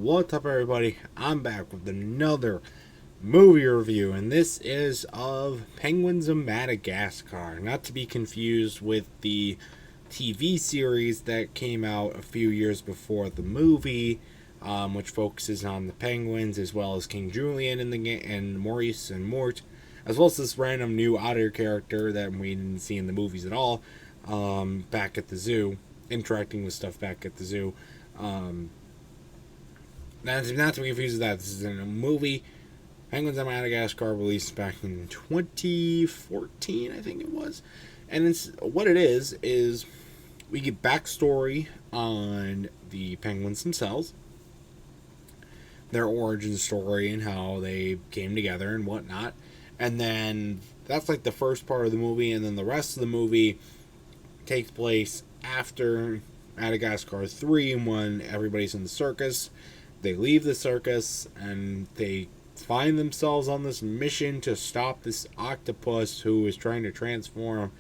What's up, everybody? I'm back with another movie review, and this is of Penguins of Madagascar. Not to be confused with the TV series that came out a few years before the movie, which focuses on the penguins as well as King Julian and Maurice and Mort, as well as this random new otter character that we didn't see in the movies at all, back at the zoo, interacting with stuff back at the zoo. Um, not to be confused with that. This is in a movie, Penguins of Madagascar, released back in 2014, I think it was. And what it is we get backstory on the penguins themselves, their origin story, and how they came together and whatnot. And then that's like the first part of the movie, and then the rest of the movie takes place after Madagascar 3, when everybody's in the circus. They leave the circus and they find themselves on this mission to stop this octopus who is trying to transform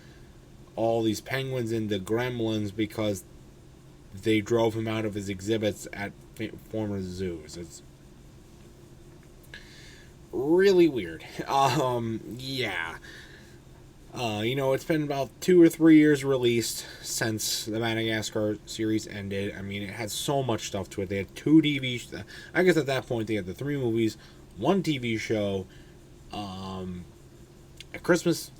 all these penguins into gremlins because they drove him out of his exhibits at former zoos. It's really weird. Yeah. It's been about 2 or 3 years released since the Madagascar series ended. I mean, it had so much stuff to it. They had two TV. I guess at that point they had the three movies, one TV show, a Christmas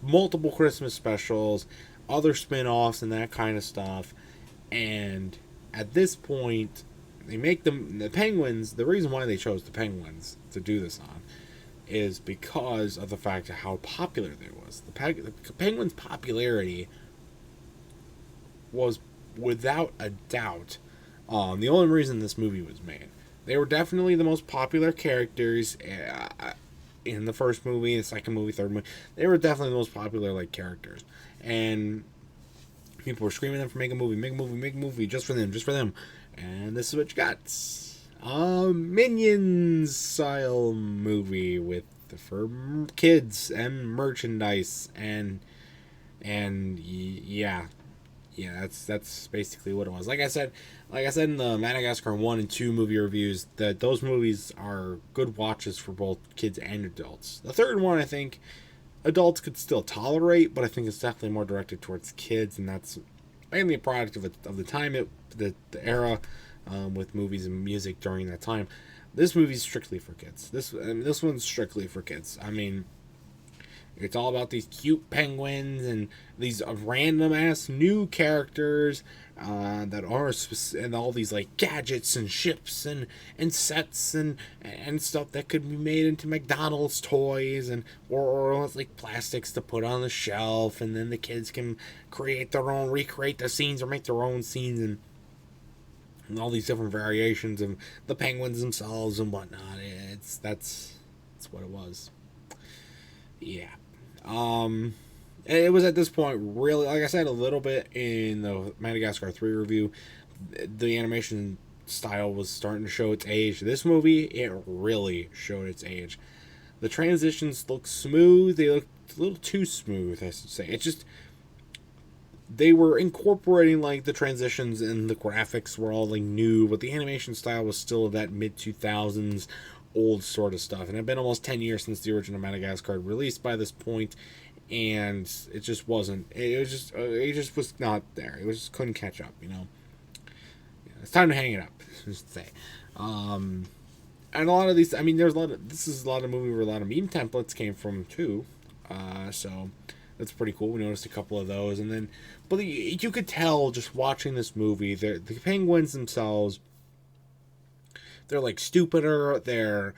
multiple Christmas specials, other spin-offs and that kind of stuff. And at this point, they make the penguins. The reason why they chose the penguins to do this on is because of the fact of how popular they was. The penguins' popularity was, without a doubt, the only reason this movie was made. They were definitely the most popular characters in the first movie, the second movie, third movie. They were definitely the most popular characters, and people were screaming at them for make a movie, just for them. And this is what you got. Minions style movie for kids and merchandise and yeah, that's basically what it was. Like I said in the Madagascar 1 and 2 movie reviews, that those movies are good watches for both kids and adults. The third one, I think adults could still tolerate, but I think it's definitely more directed towards kids, and that's mainly a product of the time, the era, with movies and music during that time. This movie's strictly for kids. This one's strictly for kids. I mean, it's all about these cute penguins and these random ass new characters that are and all these gadgets and ships and sets and stuff that could be made into McDonald's toys and or plastics to put on the shelf, and then the kids can recreate the scenes or make their own scenes and all these different variations of the penguins themselves and whatnot. That's what it was. Yeah. It was at this point, really, like I said a little bit in the Madagascar 3 review, the animation style was starting to show its age. This movie, it really showed its age. The transitions look smooth. They look a little too smooth, I should say. It's just, they were incorporating the transitions, and the graphics were all new, but the animation style was still that mid 2000s old sort of stuff. And it had been almost 10 years since the original Madagascar released by this point, and it just wasn't. It just was not there. It just couldn't catch up. It's time to hang it up. Just to say. And a lot of these, I mean, this is a lot of movie where a lot of meme templates came from too. So that's pretty cool. We noticed a couple of those, but you could tell just watching this movie, the penguins themselves, they're stupider. They're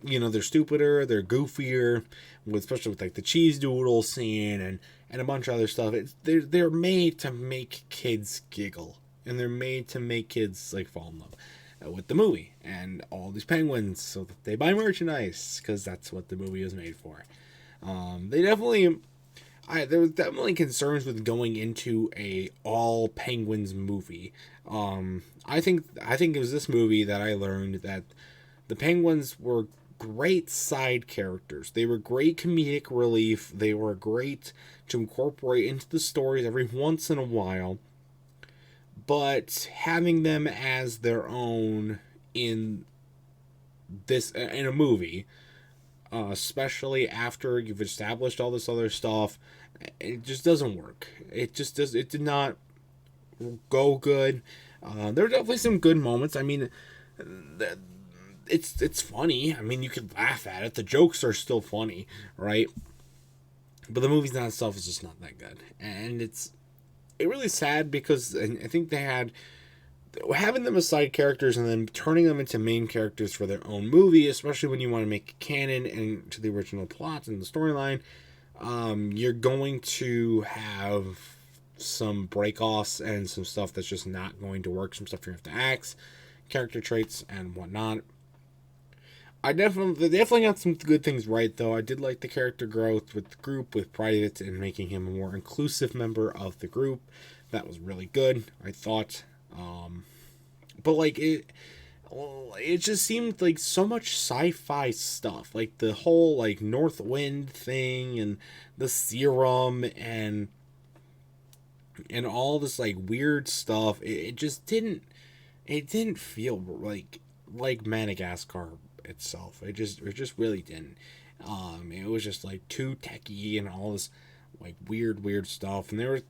they're stupider. They're goofier, especially with the cheese doodle scene and a bunch of other stuff. They're made to make kids giggle, and they're made to make kids fall in love with the movie and all these penguins, so that they buy merchandise, because that's what the movie was made for. There was definitely concerns with going into a all penguins movie. I think it was this movie that I learned that the penguins were great side characters. They were great comedic relief. They were great to incorporate into the stories every once in a while. but having them as their own in in a movie, especially after you've established all this other stuff, it just doesn't work. It just does. It did not go good. There were definitely some good moments. I mean, it's funny. I mean, you could laugh at it. The jokes are still funny, right? But the movie's not itself is just not that good, and it really sad because I think they had having them as side characters and then turning them into main characters for their own movie, especially when you want to make it canon and to the original plot and the storyline. You're going to have some break-offs and some stuff that's just not going to work. Some stuff you have to axe, character traits, and whatnot. They definitely got some good things right, though. I did like the character growth with the group, with Private, and making him a more inclusive member of the group. That was really good, I thought. But like it just seemed like so much sci-fi stuff, like the whole like North Wind thing and the serum and all this like weird stuff. It just didn't feel like Madagascar itself. It just really didn't. It was just like too techy and all this like weird stuff. And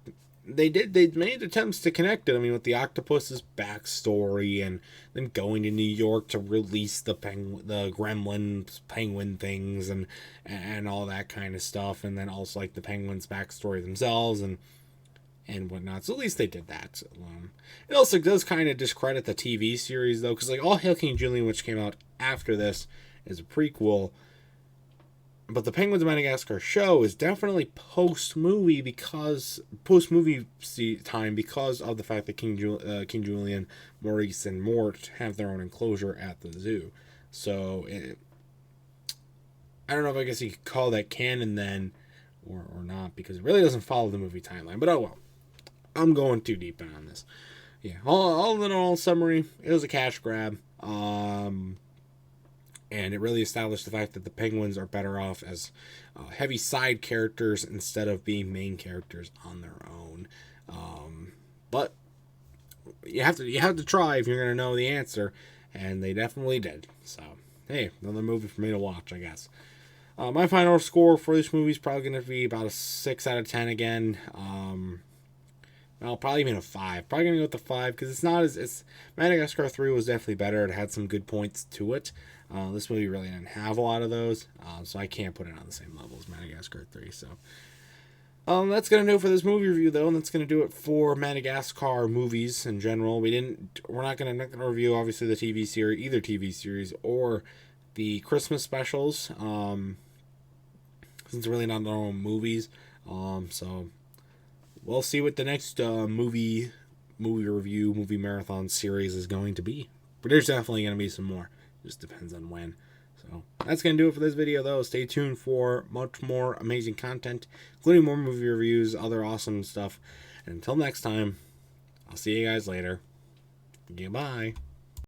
they made attempts to connect it. I mean, with the octopus's backstory and them going to New York to release the gremlins penguin things and all that kind of stuff, and then also like the penguins' backstory themselves and whatnot. So at least they did that. It also does kind of discredit the TV series though, because like All Hail King Julian, which came out after this, is a prequel. But the Penguins of Madagascar show is definitely post-movie time because of the fact that King Julian, Maurice, and Mort have their own enclosure at the zoo. So I don't know if I guess you could call that canon then or not, because it really doesn't follow the movie timeline. But oh well. I'm going too deep in on this. Yeah, all in all, summary, it was a cash grab. And it really established the fact that the Penguins are better off as heavy side characters instead of being main characters on their own. But you have to try if you're going to know the answer, and they definitely did. So, hey, another movie for me to watch, I guess. My final score for this movie is probably going to be about a 6 out of 10 again. Well, probably even a 5. Probably going to go with the 5 because it's not as... Madagascar 3 was definitely better. It had some good points to it. This movie really didn't have a lot of those, so I can't put it on the same level as Madagascar 3. So that's going to do it for this movie review, though, and that's going to do it for Madagascar movies in general. We're not going to review, obviously, the either TV series or the Christmas specials, since they're really not their own movies. So we'll see what the next movie review, movie marathon series is going to be. But there's definitely going to be some more. Just depends on when. So that's going to do it for this video, though. Stay tuned for much more amazing content, including more movie reviews, other awesome stuff. And until next time, I'll see you guys later. Goodbye.